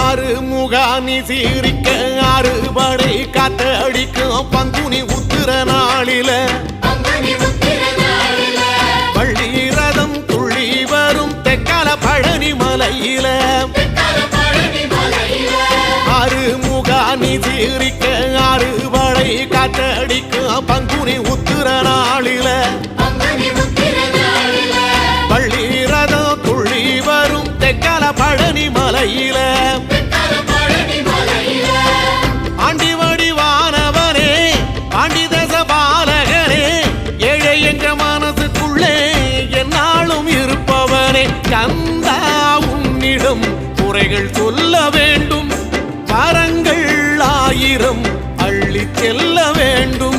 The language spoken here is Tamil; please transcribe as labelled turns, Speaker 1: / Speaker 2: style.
Speaker 1: ஆறுமுகானி சீரிக்க அறுபடை காத்தடிக்கும் பங்குனி உத்திர நாளில பள்ளி ரதம் துள்ளி வரும் தெக்கால பழனி மலையில ஆறுமுகானி சீரிக்க அறுபடை காத்தடிக்கும் பங்குனி உத்திர நாளில பள்ளி ரதம் துள்ளி வரும் தெக்கால பழனி மலையில ஆண்டி வடிவானவனே ஆண்டி தச பாலகனே ஏழை என்ற மனசுக்குள்ளே என்னாலும் இருப்பவனே கந்தா உன்னிடம் குறைகள் சொல்ல வேண்டும் வரங்கள் 1000 அள்ளி செல்ல வேண்டும்